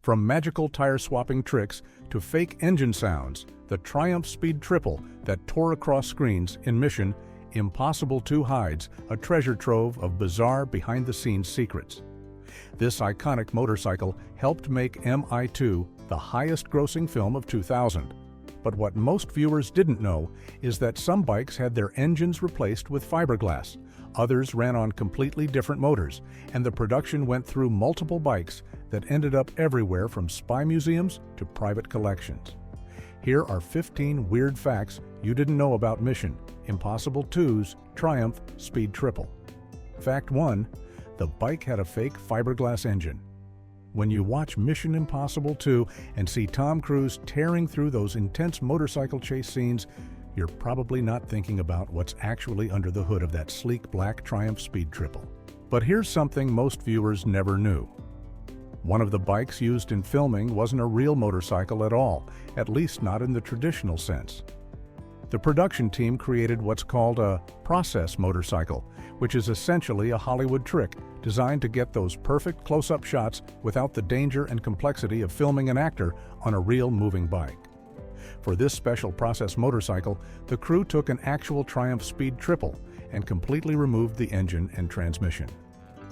From magical tire-swapping tricks to fake engine sounds, the Triumph Speed Triple that tore across screens in Mission Impossible 2 hides a treasure trove of bizarre behind-the-scenes secrets. This iconic motorcycle helped make MI2 the highest-grossing film of 2000. But what most viewers didn't know is that some bikes had their engines replaced with fiberglass, others ran on completely different motors, and the production went through multiple bikes that ended up everywhere from spy museums to private collections. Here are 15 weird facts you didn't know about Mission Impossible 2's Triumph Speed Triple. Fact 1. The bike had a fake fiberglass engine. When you watch Mission Impossible 2 and see Tom Cruise tearing through those intense motorcycle chase scenes, you're probably not thinking about what's actually under the hood of that sleek black Triumph Speed Triple. But here's something most viewers never knew. One of the bikes used in filming wasn't a real motorcycle at all, at least not in the traditional sense. The production team created what's called a process motorcycle, which is essentially a Hollywood trick designed to get those perfect close-up shots without the danger and complexity of filming an actor on a real moving bike. For this special process motorcycle, the crew took an actual Triumph Speed Triple and completely removed the engine and transmission.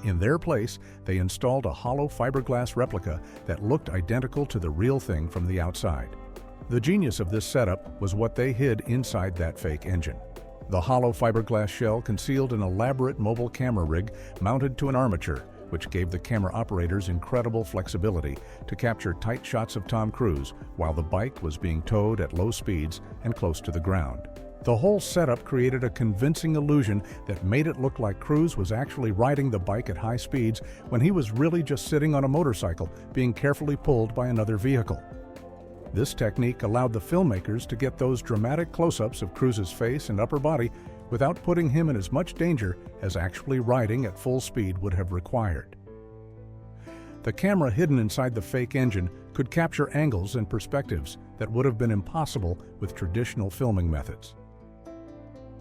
In their place, they installed a hollow fiberglass replica that looked identical to the real thing from the outside. The genius of this setup was what they hid inside that fake engine. The hollow fiberglass shell concealed an elaborate mobile camera rig mounted to an armature, which gave the camera operators incredible flexibility to capture tight shots of Tom Cruise while the bike was being towed at low speeds and close to the ground. The whole setup created a convincing illusion that made it look like Cruise was actually riding the bike at high speeds when he was really just sitting on a motorcycle being carefully pulled by another vehicle. This technique allowed the filmmakers to get those dramatic close-ups of Cruise's face and upper body without putting him in as much danger as actually riding at full speed would have required. The camera hidden inside the fake engine could capture angles and perspectives that would have been impossible with traditional filming methods.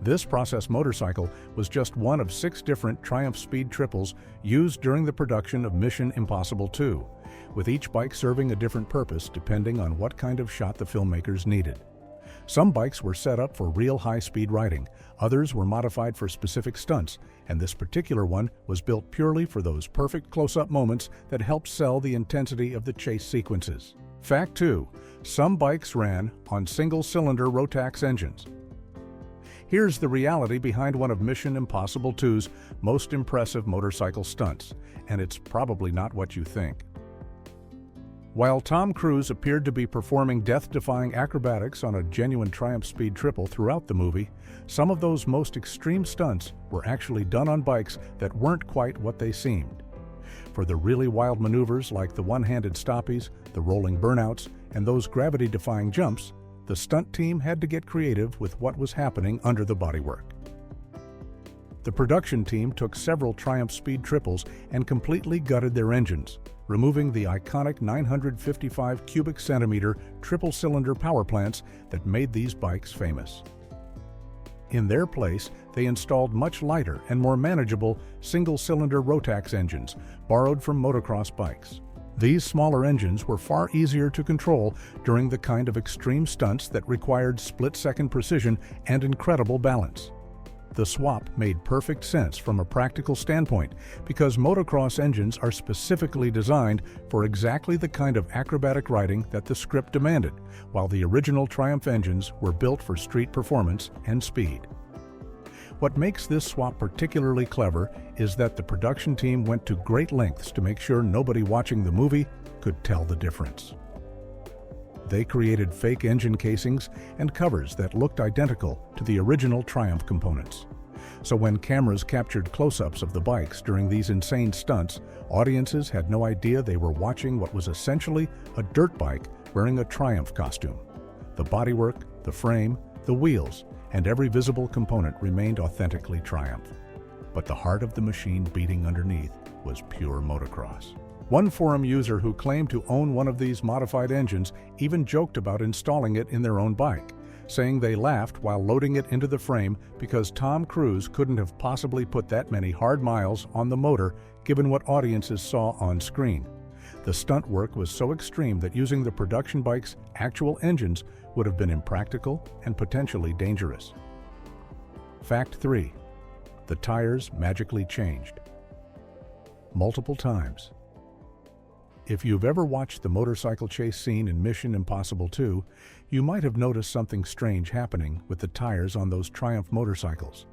This process motorcycle was just one of 6 different Triumph Speed Triples used during the production of Mission Impossible 2, with each bike serving a different purpose depending on what kind of shot the filmmakers needed. Some bikes were set up for real high-speed riding, others were modified for specific stunts, and this particular one was built purely for those perfect close-up moments that helped sell the intensity of the chase sequences. Fact 2. Some bikes ran on single-cylinder Rotax engines. Here's the reality behind one of Mission Impossible 2's most impressive motorcycle stunts, and it's probably not what you think. While Tom Cruise appeared to be performing death-defying acrobatics on a genuine Triumph Speed Triple throughout the movie, some of those most extreme stunts were actually done on bikes that weren't quite what they seemed. For the really wild maneuvers like the one-handed stoppies, the rolling burnouts, and those gravity-defying jumps, the stunt team had to get creative with what was happening under the bodywork. The production team took several Triumph Speed Triples and completely gutted their engines, removing the iconic 955 cubic centimeter triple-cylinder power plants that made these bikes famous. In their place, they installed much lighter and more manageable single-cylinder Rotax engines borrowed from motocross bikes. These smaller engines were far easier to control during the kind of extreme stunts that required split-second precision and incredible balance. The swap made perfect sense from a practical standpoint because motocross engines are specifically designed for exactly the kind of acrobatic riding that the script demanded, while the original Triumph engines were built for street performance and speed. What makes this swap particularly clever is that the production team went to great lengths to make sure nobody watching the movie could tell the difference. They created fake engine casings and covers that looked identical to the original Triumph components. So when cameras captured close-ups of the bikes during these insane stunts, audiences had no idea they were watching what was essentially a dirt bike wearing a Triumph costume. The bodywork, the frame, the wheels, and every visible component remained authentically Triumph. But the heart of the machine beating underneath was pure motocross. One forum user who claimed to own one of these modified engines even joked about installing it in their own bike, saying they laughed while loading it into the frame because Tom Cruise couldn't have possibly put that many hard miles on the motor given what audiences saw on screen. The stunt work was so extreme that using the production bike's actual engines would have been impractical and potentially dangerous. Fact 3. The tires magically changed. Multiple times. If you've ever watched the motorcycle chase scene in Mission Impossible 2, you might have noticed something strange happening with the tires on those Triumph motorcycles.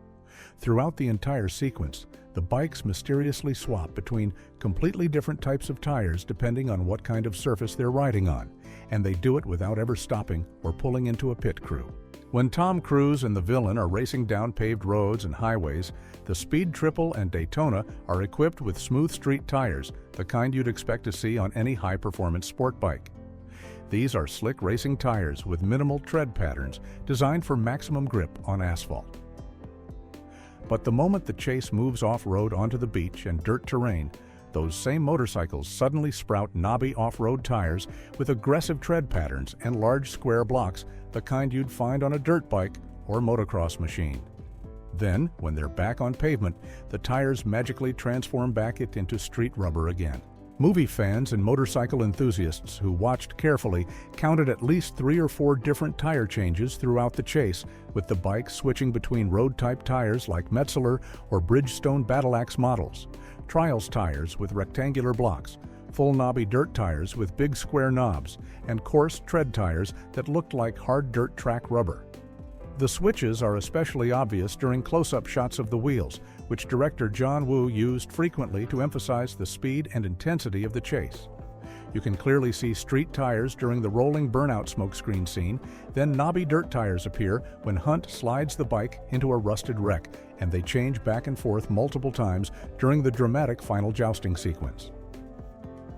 Throughout the entire sequence, the bikes mysteriously swap between completely different types of tires depending on what kind of surface they're riding on, and they do it without ever stopping or pulling into a pit crew. When Tom Cruise and the villain are racing down paved roads and highways, the Speed Triple and Daytona are equipped with smooth street tires, the kind you'd expect to see on any high-performance sport bike. These are slick racing tires with minimal tread patterns designed for maximum grip on asphalt. But the moment the chase moves off-road onto the beach and dirt terrain, those same motorcycles suddenly sprout knobby off-road tires with aggressive tread patterns and large square blocks, the kind you'd find on a dirt bike or motocross machine. Then, when they're back on pavement, the tires magically transform back into street rubber again. Movie fans and motorcycle enthusiasts who watched carefully counted at least 3 or 4 different tire changes throughout the chase, with the bike switching between road-type tires like Metzeler or Bridgestone Battleaxe models, Trials tires with rectangular blocks, full knobby dirt tires with big square knobs, and coarse tread tires that looked like hard dirt track rubber. The switches are especially obvious during close-up shots of the wheels, which director John Woo used frequently to emphasize the speed and intensity of the chase. You can clearly see street tires during the rolling burnout smokescreen scene, then knobby dirt tires appear when Hunt slides the bike into a rusted wreck, and they change back and forth multiple times during the dramatic final jousting sequence.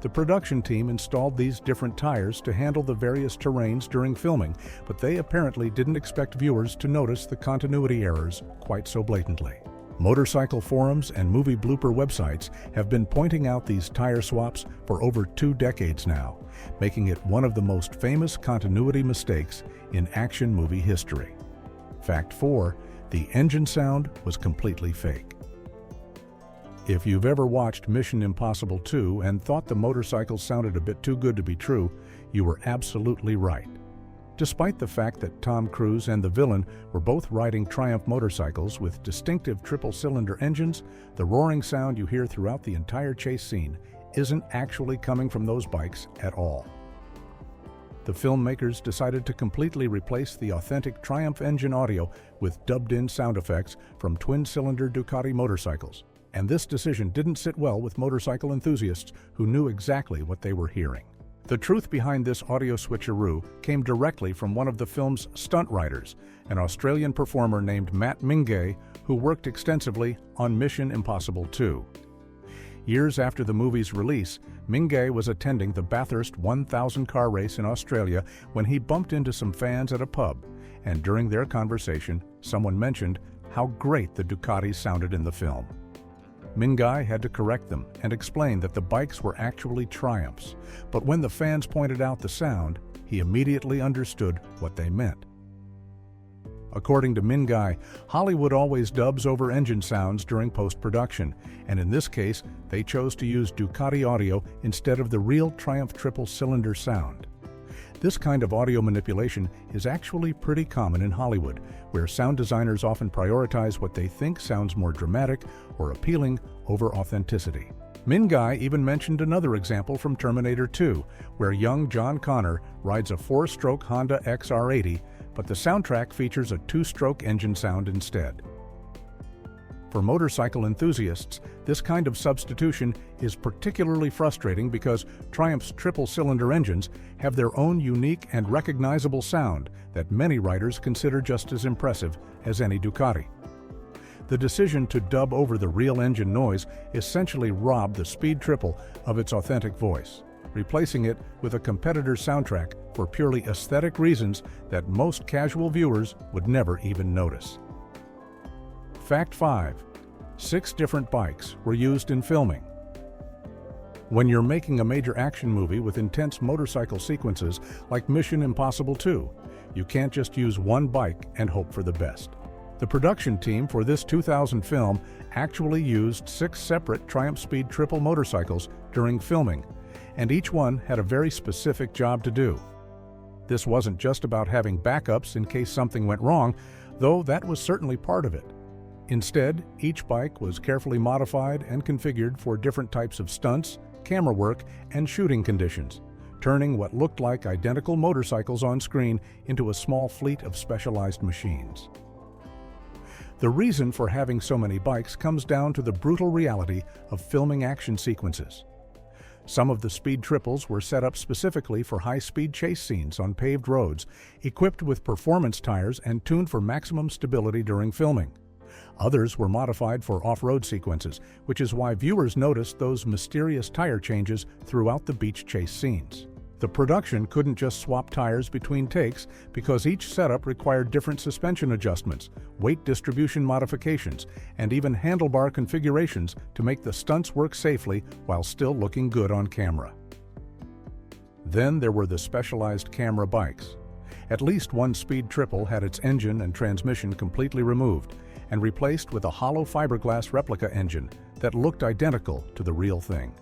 The production team installed these different tires to handle the various terrains during filming, but they apparently didn't expect viewers to notice the continuity errors quite so blatantly. Motorcycle forums and movie blooper websites have been pointing out these tire swaps for over 2 decades now, making it one of the most famous continuity mistakes in action movie history. Fact 4. The engine sound was completely fake. If you've ever watched Mission Impossible 2 and thought the motorcycles sounded a bit too good to be true, you were absolutely right. Despite the fact that Tom Cruise and the villain were both riding Triumph motorcycles with distinctive triple-cylinder engines, the roaring sound you hear throughout the entire chase scene isn't actually coming from those bikes at all. The filmmakers decided to completely replace the authentic Triumph engine audio with dubbed-in sound effects from twin-cylinder Ducati motorcycles, and this decision didn't sit well with motorcycle enthusiasts who knew exactly what they were hearing. The truth behind this audio switcheroo came directly from one of the film's stunt riders, an Australian performer named Matt Mingay, who worked extensively on Mission Impossible 2. Years after the movie's release, Mingay was attending the Bathurst 1000 car race in Australia when he bumped into some fans at a pub, and during their conversation, someone mentioned how great the Ducatis sounded in the film. Mingay had to correct them and explain that the bikes were actually Triumphs, but when the fans pointed out the sound, he immediately understood what they meant. According to Mingay, Hollywood always dubs over engine sounds during post-production, and in this case, they chose to use Ducati audio instead of the real Triumph triple-cylinder sound. This kind of audio manipulation is actually pretty common in Hollywood, where sound designers often prioritize what they think sounds more dramatic or appealing over authenticity. Mingay even mentioned another example from Terminator 2, where young John Connor rides a 4-stroke Honda XR80, but the soundtrack features a 2-stroke engine sound instead. For motorcycle enthusiasts, this kind of substitution is particularly frustrating because Triumph's triple-cylinder engines have their own unique and recognizable sound that many riders consider just as impressive as any Ducati. The decision to dub over the real engine noise essentially robbed the Speed Triple of its authentic voice, replacing it with a competitor's soundtrack for purely aesthetic reasons that most casual viewers would never even notice. Fact 5. 6 different bikes were used in filming. When you're making a major action movie with intense motorcycle sequences like Mission Impossible 2, you can't just use one bike and hope for the best. The production team for this 2000 film actually used 6 separate Triumph Speed Triple motorcycles during filming, and each one had a very specific job to do. This wasn't just about having backups in case something went wrong, though that was certainly part of it. Instead, each bike was carefully modified and configured for different types of stunts, camera work, and shooting conditions, turning what looked like identical motorcycles on screen into a small fleet of specialized machines. The reason for having so many bikes comes down to the brutal reality of filming action sequences. Some of the speed triples were set up specifically for high-speed chase scenes on paved roads, equipped with performance tires and tuned for maximum stability during filming. Others were modified for off-road sequences, which is why viewers noticed those mysterious tire changes throughout the beach chase scenes. The production couldn't just swap tires between takes because each setup required different suspension adjustments, weight distribution modifications, and even handlebar configurations to make the stunts work safely while still looking good on camera. Then there were the specialized camera bikes. At least one speed triple had its engine and transmission completely removed and replaced with a hollow fiberglass replica engine that looked identical to the real thing.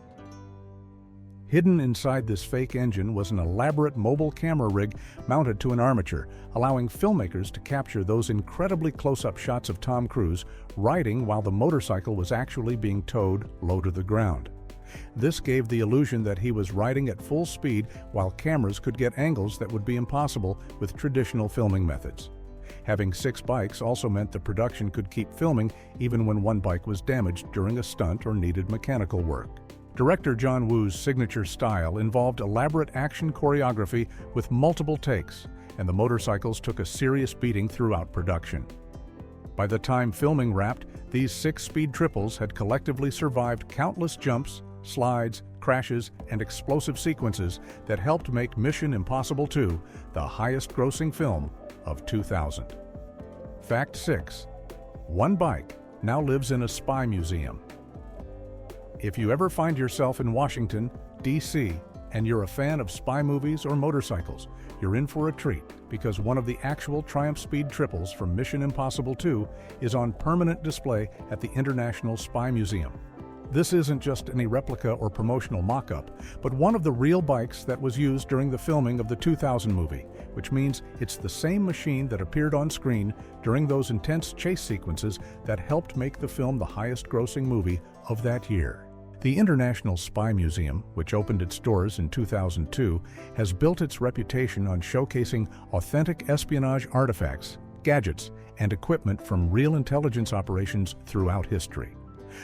Hidden inside this fake engine was an elaborate mobile camera rig mounted to an armature, allowing filmmakers to capture those incredibly close-up shots of Tom Cruise riding while the motorcycle was actually being towed low to the ground. This gave the illusion that he was riding at full speed while cameras could get angles that would be impossible with traditional filming methods. Having 6 bikes also meant the production could keep filming even when one bike was damaged during a stunt or needed mechanical work. Director John Woo's signature style involved elaborate action choreography with multiple takes, and the motorcycles took a serious beating throughout production. By the time filming wrapped, these 6 speed triples had collectively survived countless jumps, slides, crashes, and explosive sequences that helped make Mission Impossible 2 the highest-grossing film of 2000. Fact 6. One bike now lives in a spy museum. If you ever find yourself in Washington, D.C., and you're a fan of spy movies or motorcycles, you're in for a treat because one of the actual Triumph Speed triples from Mission Impossible 2 is on permanent display at the International Spy Museum. This isn't just any replica or promotional mock-up, but one of the real bikes that was used during the filming of the 2000 movie, which means it's the same machine that appeared on screen during those intense chase sequences that helped make the film the highest-grossing movie of that year. The International Spy Museum, which opened its doors in 2002, has built its reputation on showcasing authentic espionage artifacts, gadgets, and equipment from real intelligence operations throughout history.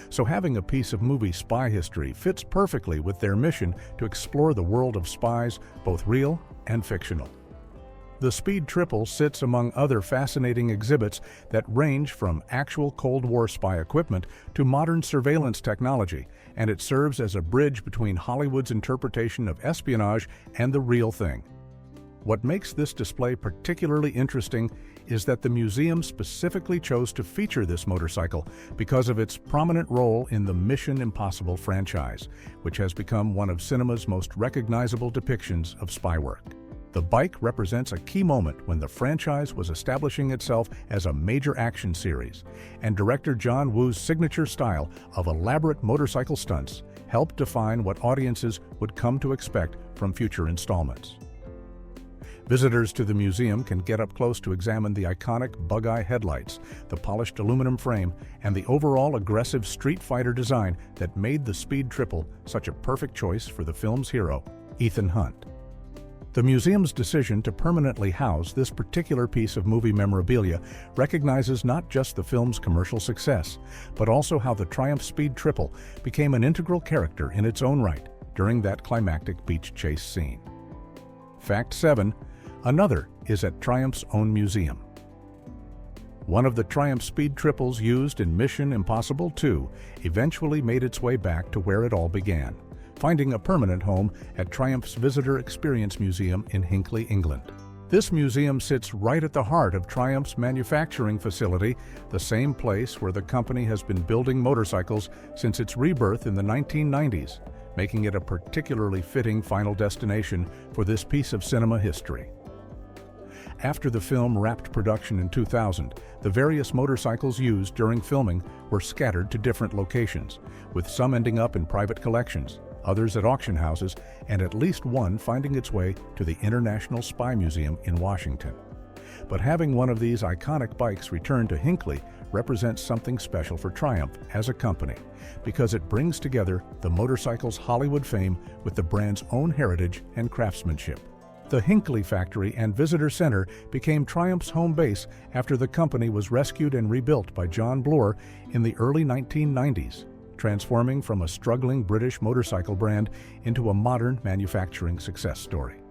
So having a piece of movie spy history fits perfectly with their mission to explore the world of spies, both real and fictional. The Speed Triple sits among other fascinating exhibits that range from actual Cold War spy equipment to modern surveillance technology, and it serves as a bridge between Hollywood's interpretation of espionage and the real thing. What makes this display particularly interesting is that the museum specifically chose to feature this motorcycle because of its prominent role in the Mission Impossible franchise, which has become one of cinema's most recognizable depictions of spy work. The bike represents a key moment when the franchise was establishing itself as a major action series, and director John Woo's signature style of elaborate motorcycle stunts helped define what audiences would come to expect from future installments. Visitors to the museum can get up close to examine the iconic bug-eye headlights, the polished aluminum frame, and the overall aggressive Street Fighter design that made the Speed Triple such a perfect choice for the film's hero, Ethan Hunt. The museum's decision to permanently house this particular piece of movie memorabilia recognizes not just the film's commercial success, but also how the Triumph Speed Triple became an integral character in its own right during that climactic beach chase scene. Fact 7. Another is at Triumph's own museum. One of the Triumph Speed Triples used in Mission Impossible 2 eventually made its way back to where it all began, finding a permanent home at Triumph's Visitor Experience Museum in Hinckley, England. This museum sits right at the heart of Triumph's manufacturing facility, the same place where the company has been building motorcycles since its rebirth in the 1990s, making it a particularly fitting final destination for this piece of cinema history. After the film wrapped production in 2000, the various motorcycles used during filming were scattered to different locations, with some ending up in private collections, others at auction houses, and at least one finding its way to the International Spy Museum in Washington. But having one of these iconic bikes return to Hinckley represents something special for Triumph as a company, because it brings together the motorcycle's Hollywood fame with the brand's own heritage and craftsmanship. The Hinckley factory and visitor center became Triumph's home base after the company was rescued and rebuilt by John Bloor in the early 1990s, transforming from a struggling British motorcycle brand into a modern manufacturing success story.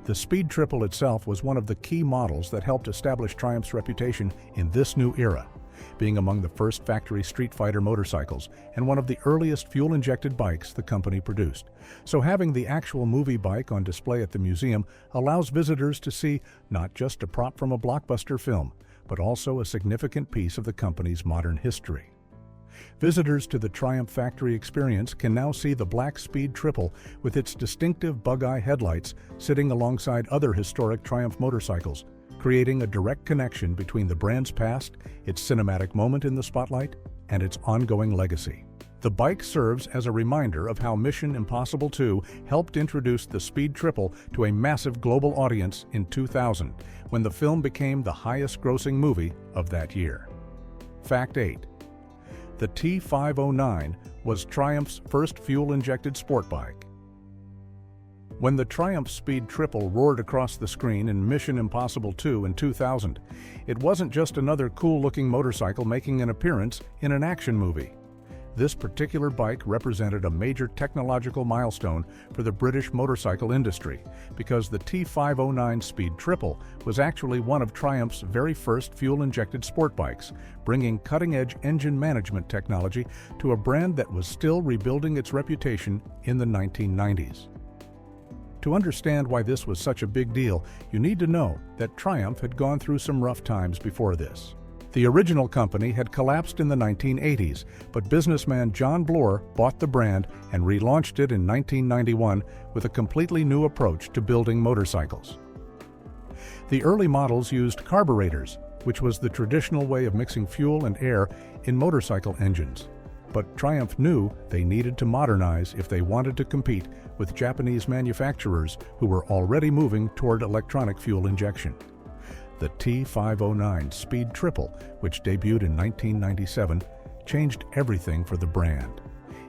The Speed Triple itself was one of the key models that helped establish Triumph's reputation in this new era, being among the first factory street fighter motorcycles and one of the earliest fuel-injected bikes the company produced. So having the actual movie bike on display at the museum allows visitors to see not just a prop from a blockbuster film, but also a significant piece of the company's modern history. Visitors to the Triumph factory experience can now see the black Speed Triple with its distinctive bug-eye headlights sitting alongside other historic Triumph motorcycles, creating a direct connection between the brand's past, its cinematic moment in the spotlight, and its ongoing legacy. The bike serves as a reminder of how Mission Impossible 2 helped introduce the Speed Triple to a massive global audience in 2000, when the film became the highest-grossing movie of that year. Fact 8. The T509 was Triumph's first fuel-injected sport bike. When the Triumph Speed Triple roared across the screen in Mission Impossible 2 in 2000, it wasn't just another cool-looking motorcycle making an appearance in an action movie. This particular bike represented a major technological milestone for the British motorcycle industry, because the T509 Speed Triple was actually one of Triumph's very first fuel-injected sport bikes, bringing cutting-edge engine management technology to a brand that was still rebuilding its reputation in the 1990s. To understand why this was such a big deal, you need to know that Triumph had gone through some rough times before this. The original company had collapsed in the 1980s, but businessman John Bloor bought the brand and relaunched it in 1991 with a completely new approach to building motorcycles. The early models used carburetors, which was the traditional way of mixing fuel and air in motorcycle engines. But Triumph knew they needed to modernize if they wanted to compete with Japanese manufacturers who were already moving toward electronic fuel injection. The T509 Speed Triple, which debuted in 1997, changed everything for the brand.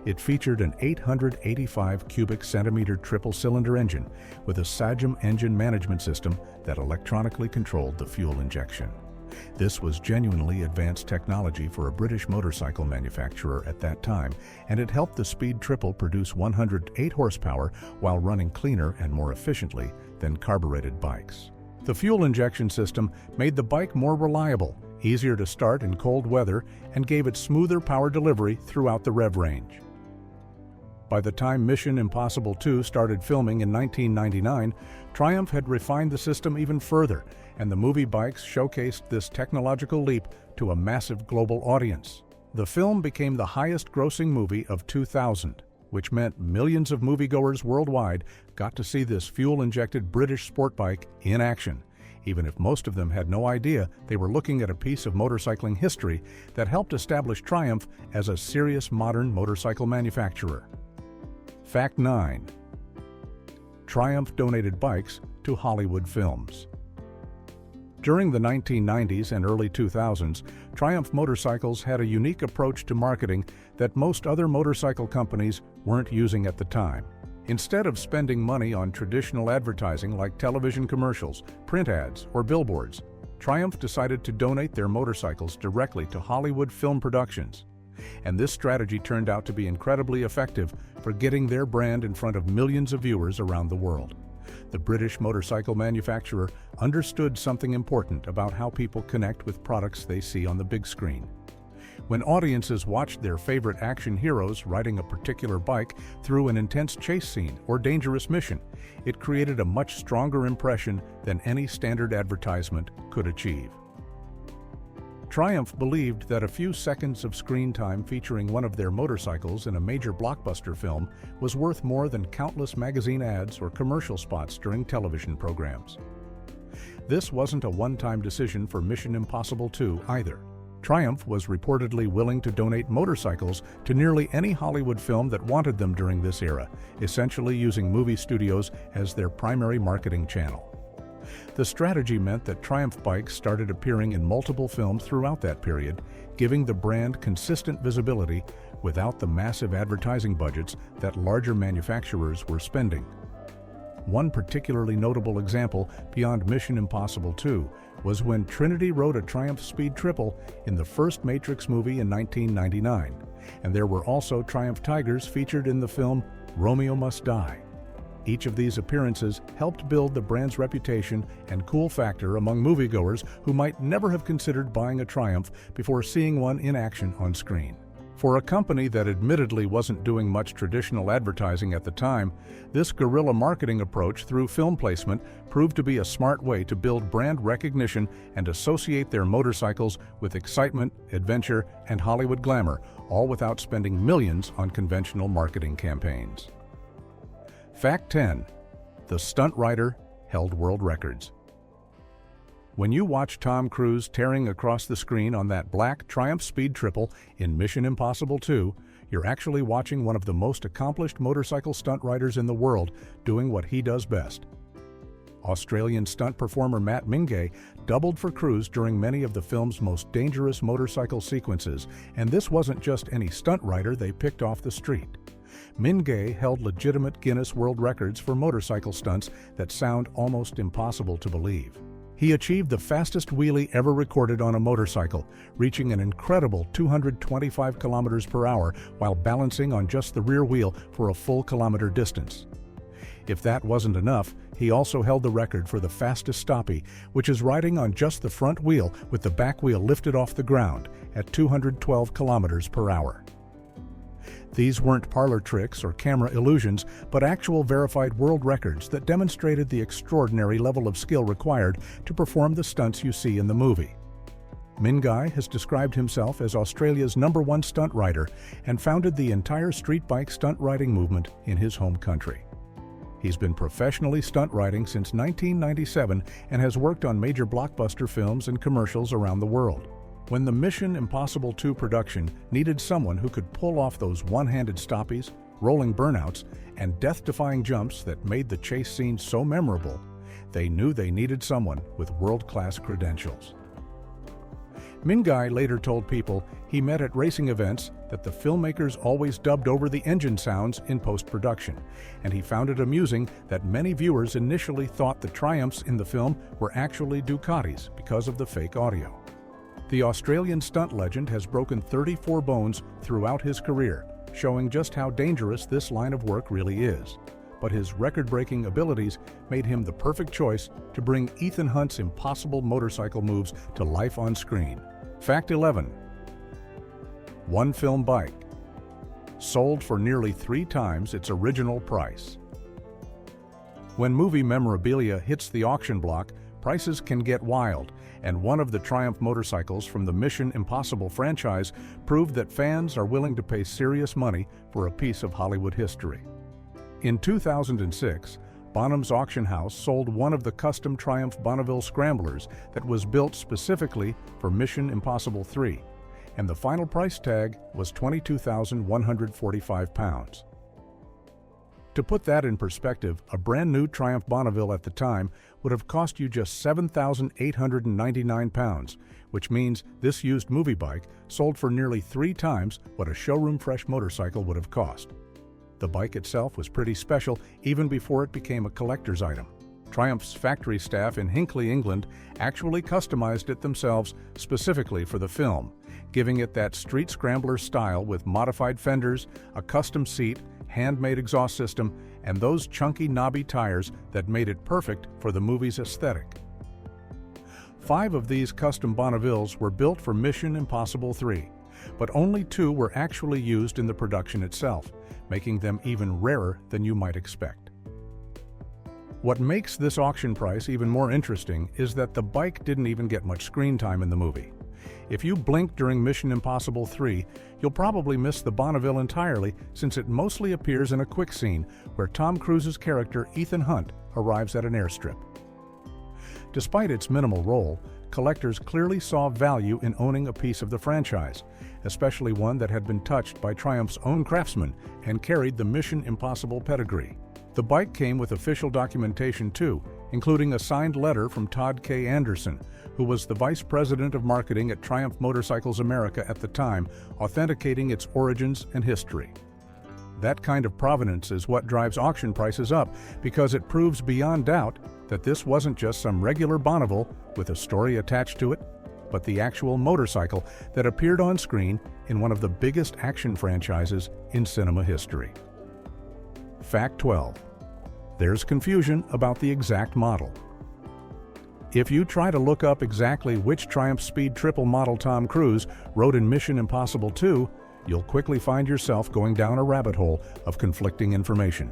It featured an 885 cubic centimeter triple-cylinder engine with a Sagem engine management system that electronically controlled the fuel injection. This was genuinely advanced technology for a British motorcycle manufacturer at that time, and it helped the Speed Triple produce 108 horsepower while running cleaner and more efficiently than carbureted bikes. The fuel injection system made the bike more reliable, easier to start in cold weather, and gave it smoother power delivery throughout the rev range. By the time Mission Impossible 2 started filming in 1999, Triumph had refined the system even further, and the movie bikes showcased this technological leap to a massive global audience. The film became the highest-grossing movie of 2000, which meant millions of moviegoers worldwide got to see this fuel-injected British sport bike in action, even if most of them had no idea they were looking at a piece of motorcycling history that helped establish Triumph as a serious modern motorcycle manufacturer. Fact 9. Triumph donated bikes to Hollywood films. During the 1990s and early 2000s, Triumph motorcycles had a unique approach to marketing that most other motorcycle companies weren't using at the time. Instead of spending money on traditional advertising like television commercials, print ads, or billboards, Triumph decided to donate their motorcycles directly to Hollywood film productions. And this strategy turned out to be incredibly effective for getting their brand in front of millions of viewers around the world. The British motorcycle manufacturer understood something important about how people connect with products they see on the big screen. When audiences watched their favorite action heroes riding a particular bike through an intense chase scene or dangerous mission, it created a much stronger impression than any standard advertisement could achieve. Triumph believed that a few seconds of screen time featuring one of their motorcycles in a major blockbuster film was worth more than countless magazine ads or commercial spots during television programs. This wasn't a one-time decision for Mission Impossible 2 either. Triumph was reportedly willing to donate motorcycles to nearly any Hollywood film that wanted them during this era, essentially using movie studios as their primary marketing channel. The strategy meant that Triumph bikes started appearing in multiple films throughout that period, giving the brand consistent visibility without the massive advertising budgets that larger manufacturers were spending. One particularly notable example beyond Mission Impossible 2 was when Trinity rode a Triumph Speed Triple in the first Matrix movie in 1999, and there were also Triumph Tigers featured in the film Romeo Must Die. Each of these appearances helped build the brand's reputation and cool factor among moviegoers who might never have considered buying a Triumph before seeing one in action on screen. For a company that admittedly wasn't doing much traditional advertising at the time, this guerrilla marketing approach through film placement proved to be a smart way to build brand recognition and associate their motorcycles with excitement, adventure, and Hollywood glamour, all without spending millions on conventional marketing campaigns. Fact 10. The stunt rider held world records. When you watch Tom Cruise tearing across the screen on that black Triumph Speed Triple in Mission Impossible 2, you're actually watching one of the most accomplished motorcycle stunt riders in the world doing what he does best. Australian stunt performer Matt Mingay doubled for Cruise during many of the film's most dangerous motorcycle sequences, and this wasn't just any stunt rider they picked off the street. Mingay held legitimate Guinness World Records for motorcycle stunts that sound almost impossible to believe. He achieved the fastest wheelie ever recorded on a motorcycle, reaching an incredible 225 kilometers per hour while balancing on just the rear wheel for a full kilometer distance. If that wasn't enough, he also held the record for the fastest stoppie, which is riding on just the front wheel with the back wheel lifted off the ground at 212 kilometers per hour. These weren't parlor tricks or camera illusions, but actual verified world records that demonstrated the extraordinary level of skill required to perform the stunts you see in the movie. Mingay has described himself as Australia's #1 stunt rider and founded the entire street bike stunt riding movement in his home country. He's been professionally stunt riding since 1997 and has worked on major blockbuster films and commercials around the world. When the Mission Impossible 2 production needed someone who could pull off those one-handed stoppies, rolling burnouts, and death-defying jumps that made the chase scene so memorable, they knew they needed someone with world-class credentials. Mingay later told People he met at racing events that the filmmakers always dubbed over the engine sounds in post-production, and he found it amusing that many viewers initially thought the Triumphs in the film were actually Ducatis because of the fake audio. The Australian stunt legend has broken 34 bones throughout his career, showing just how dangerous this line of work really is. But his record-breaking abilities made him the perfect choice to bring Ethan Hunt's impossible motorcycle moves to life on screen. Fact 11. One film bike. Sold for nearly 3 times its original price. When movie memorabilia hits the auction block, prices can get wild, and one of the Triumph motorcycles from the Mission Impossible franchise proved that fans are willing to pay serious money for a piece of Hollywood history. In 2006, Bonham's Auction House sold one of the custom Triumph Bonneville Scramblers that was built specifically for Mission Impossible 3, and the final price tag was £22,145. To put that in perspective, a brand new Triumph Bonneville at the time would have cost you just £7,899, which means this used movie bike sold for nearly 3 times what a showroom fresh motorcycle would have cost. The bike itself was pretty special even before it became a collector's item. Triumph's factory staff in Hinckley, England, actually customized it themselves specifically for the film, giving it that street scrambler style with modified fenders, a custom seat, handmade exhaust system, and those chunky knobby tires that made it perfect for the movie's aesthetic. 5 of these custom Bonnevilles were built for Mission Impossible 3, but only 2 were actually used in the production itself, making them even rarer than you might expect. What makes this auction price even more interesting is that the bike didn't even get much screen time in the movie. If you blink during Mission Impossible 3, you'll probably miss the Bonneville entirely, since it mostly appears in a quick scene where Tom Cruise's character Ethan Hunt arrives at an airstrip. Despite its minimal role, collectors clearly saw value in owning a piece of the franchise, especially one that had been touched by Triumph's own craftsmen and carried the Mission Impossible pedigree. The bike came with official documentation too, including a signed letter from Todd K. Anderson, who was the vice president of marketing at Triumph Motorcycles America at the time, authenticating its origins and history. That kind of provenance is what drives auction prices up, because it proves beyond doubt that this wasn't just some regular Bonneville with a story attached to it, but the actual motorcycle that appeared on screen in one of the biggest action franchises in cinema history. Fact 12. There's confusion about the exact model. If you try to look up exactly which Triumph Speed Triple model Tom Cruise rode in Mission Impossible 2, you'll quickly find yourself going down a rabbit hole of conflicting information.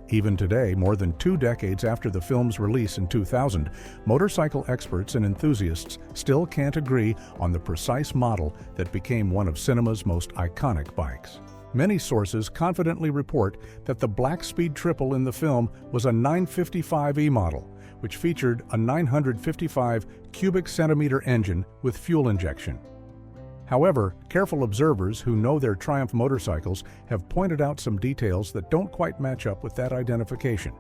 Even today, more than 2 decades after the film's release in 2000, motorcycle experts and enthusiasts still can't agree on the precise model that became one of cinema's most iconic bikes. Many sources confidently report that the Black Speed Triple in the film was a 955E model, which featured a 955 cubic centimeter engine with fuel injection. However, careful observers who know their Triumph motorcycles have pointed out some details that don't quite match up with that identification.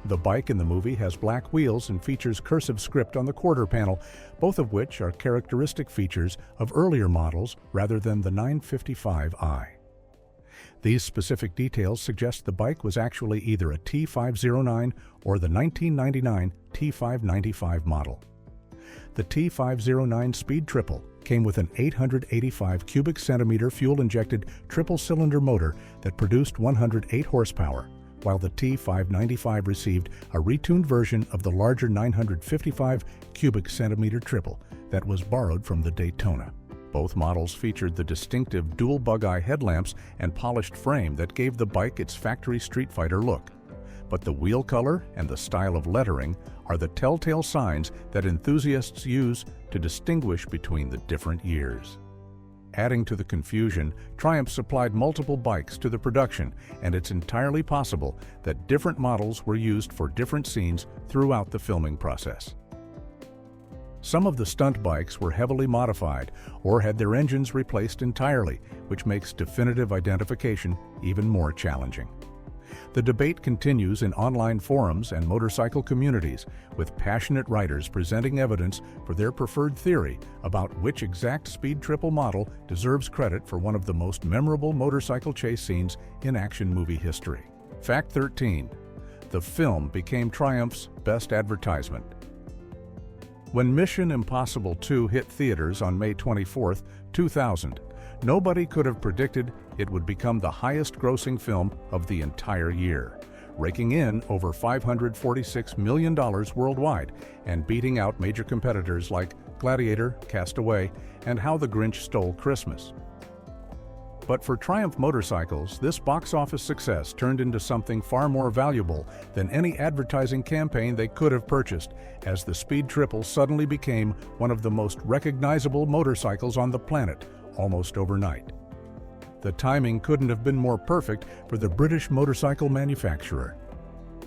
The bike in the movie has black wheels and features cursive script on the quarter panel, both of which are characteristic features of earlier models rather than the 955i. These specific details suggest the bike was actually either a T509 or the 1999 T595 model. The T509 Speed Triple came with an 885 cubic centimeter fuel-injected triple-cylinder motor that produced 108 horsepower, while the T595 received a retuned version of the larger 955 cubic centimeter triple that was borrowed from the Daytona. Both models featured the distinctive dual bug-eye headlamps and polished frame that gave the bike its factory Street Fighter look. But the wheel color and the style of lettering are the telltale signs that enthusiasts use to distinguish between the different years. Adding to the confusion, Triumph supplied multiple bikes to the production, and it's entirely possible that different models were used for different scenes throughout the filming process. Some of the stunt bikes were heavily modified or had their engines replaced entirely, which makes definitive identification even more challenging. The debate continues in online forums and motorcycle communities, with passionate writers presenting evidence for their preferred theory about which exact Speed Triple model deserves credit for one of the most memorable motorcycle chase scenes in action movie history. Fact 13. The film became Triumph's best advertisement. When Mission Impossible 2 hit theaters on May 24, 2000, nobody could have predicted it would become the highest-grossing film of the entire year, raking in over $546 million worldwide and beating out major competitors like Gladiator, Castaway, and How the Grinch Stole Christmas. But for Triumph Motorcycles, this box office success turned into something far more valuable than any advertising campaign they could have purchased, as the Speed Triple suddenly became one of the most recognizable motorcycles on the planet almost overnight. The timing couldn't have been more perfect for the British motorcycle manufacturer.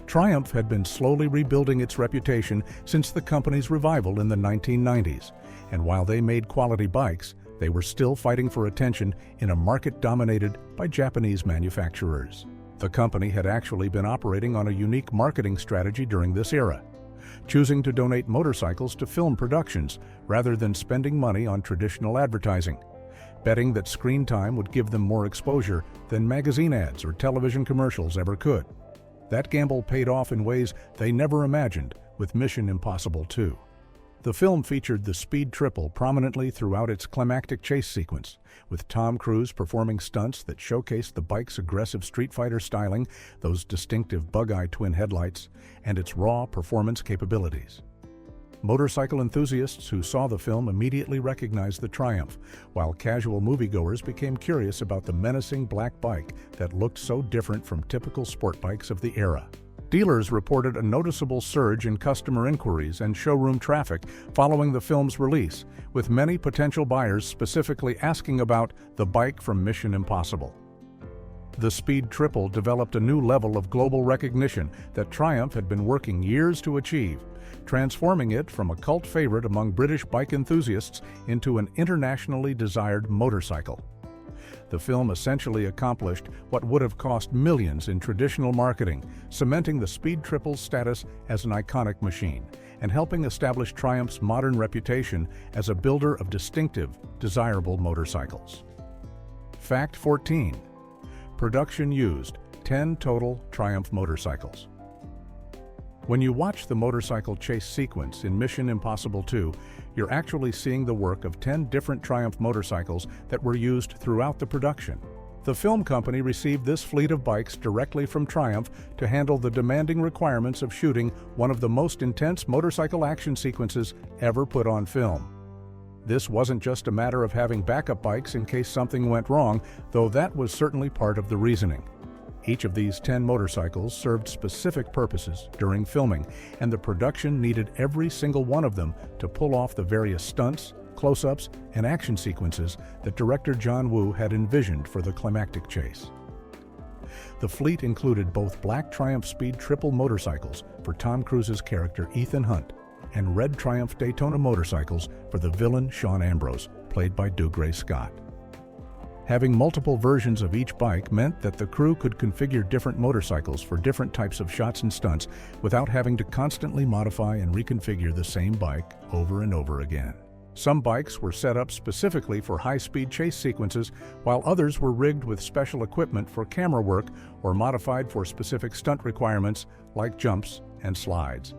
Triumph had been slowly rebuilding its reputation since the company's revival in the 1990s, and while they made quality bikes, they were still fighting for attention in a market dominated by Japanese manufacturers. The company had actually been operating on a unique marketing strategy during this era, choosing to donate motorcycles to film productions rather than spending money on traditional advertising, betting that screen time would give them more exposure than magazine ads or television commercials ever could. That gamble paid off in ways they never imagined with Mission Impossible 2. The film featured the Speed Triple prominently throughout its climactic chase sequence, with Tom Cruise performing stunts that showcased the bike's aggressive Street Fighter styling, those distinctive bug-eye twin headlights, and its raw performance capabilities. Motorcycle enthusiasts who saw the film immediately recognized the Triumph, while casual moviegoers became curious about the menacing black bike that looked so different from typical sport bikes of the era. Dealers reported a noticeable surge in customer inquiries and showroom traffic following the film's release, with many potential buyers specifically asking about the bike from Mission Impossible. The Speed Triple developed a new level of global recognition that Triumph had been working years to achieve, transforming it from a cult favorite among British bike enthusiasts into an internationally desired motorcycle. The film essentially accomplished what would have cost millions in traditional marketing, cementing the Speed Triple's status as an iconic machine and helping establish Triumph's modern reputation as a builder of distinctive, desirable motorcycles. Fact 14. Production used 10 total Triumph motorcycles. When you watch the motorcycle chase sequence in Mission Impossible 2, you're actually seeing the work of 10 different Triumph motorcycles that were used throughout the production. The film company received this fleet of bikes directly from Triumph to handle the demanding requirements of shooting one of the most intense motorcycle action sequences ever put on film. This wasn't just a matter of having backup bikes in case something went wrong, though that was certainly part of the reasoning. Each of these 10 motorcycles served specific purposes during filming, and the production needed every single one of them to pull off the various stunts, close-ups, and action sequences that director John Woo had envisioned for the climactic chase. The fleet included both black Triumph Speed Triple motorcycles for Tom Cruise's character Ethan Hunt and red Triumph Daytona motorcycles for the villain Sean Ambrose, played by Dougray Scott. Having multiple versions of each bike meant that the crew could configure different motorcycles for different types of shots and stunts without having to constantly modify and reconfigure the same bike over and over again. Some bikes were set up specifically for high-speed chase sequences, while others were rigged with special equipment for camera work or modified for specific stunt requirements like jumps and slides.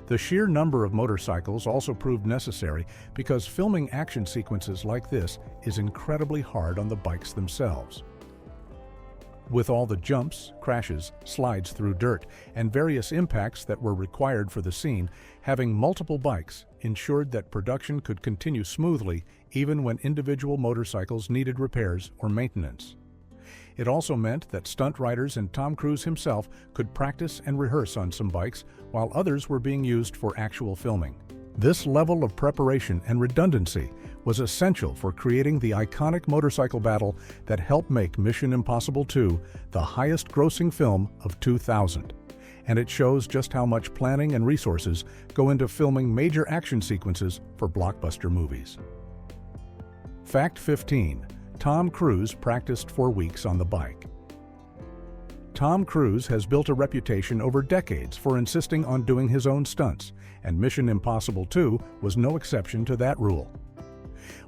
The sheer number of motorcycles also proved necessary because filming action sequences like this is incredibly hard on the bikes themselves. With all the jumps, crashes, slides through dirt, and various impacts that were required for the scene, having multiple bikes ensured that production could continue smoothly even when individual motorcycles needed repairs or maintenance. It also meant that stunt riders and Tom Cruise himself could practice and rehearse on some bikes while others were being used for actual filming. This level of preparation and redundancy was essential for creating the iconic motorcycle battle that helped make Mission Impossible 2 the highest-grossing film of 2000. And it shows just how much planning and resources go into filming major action sequences for blockbuster movies. Fact 15. Tom Cruise practiced for weeks on the bike. Tom Cruise has built a reputation over decades for insisting on doing his own stunts, and Mission Impossible 2 was no exception to that rule.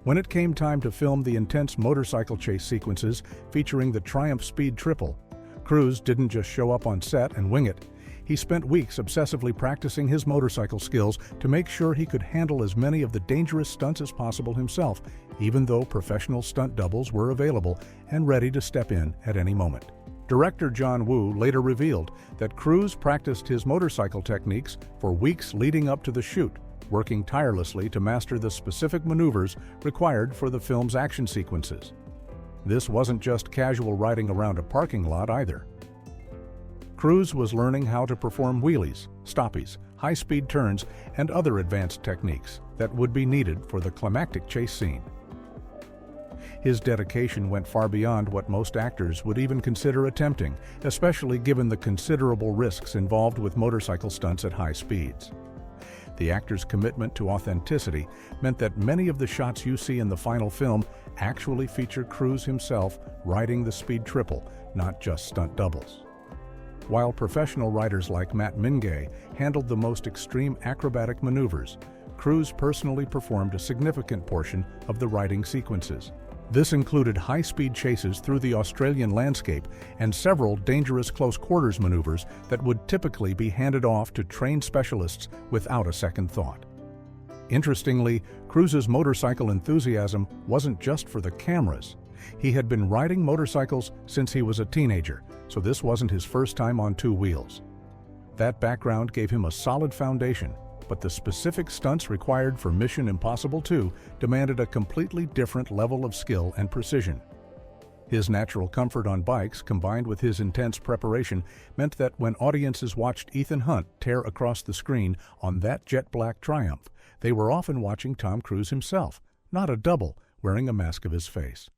When it came time to film the intense motorcycle chase sequences featuring the Triumph Speed Triple, Cruise didn't just show up on set and wing it. He spent weeks obsessively practicing his motorcycle skills to make sure he could handle as many of the dangerous stunts as possible himself, even though professional stunt doubles were available and ready to step in at any moment. Director John Woo later revealed that Cruise practiced his motorcycle techniques for weeks leading up to the shoot, working tirelessly to master the specific maneuvers required for the film's action sequences. This wasn't just casual riding around a parking lot either. Cruise was learning how to perform wheelies, stoppies, high-speed turns, and other advanced techniques that would be needed for the climactic chase scene. His dedication went far beyond what most actors would even consider attempting, especially given the considerable risks involved with motorcycle stunts at high speeds. The actor's commitment to authenticity meant that many of the shots you see in the final film actually feature Cruise himself riding the Speed Triple, not just stunt doubles. While professional riders like Matt Mingay handled the most extreme acrobatic maneuvers, Cruise personally performed a significant portion of the riding sequences. This included high-speed chases through the Australian landscape and several dangerous close-quarters maneuvers that would typically be handed off to trained specialists without a second thought. Interestingly, Cruise's motorcycle enthusiasm wasn't just for the cameras. He had been riding motorcycles since he was a teenager, so this wasn't his first time on two wheels. That background gave him a solid foundation, but the specific stunts required for Mission Impossible 2 demanded a completely different level of skill and precision. His natural comfort on bikes, combined with his intense preparation, meant that when audiences watched Ethan Hunt tear across the screen on that jet-black Triumph, they were often watching Tom Cruise himself, not a double wearing a mask of his face.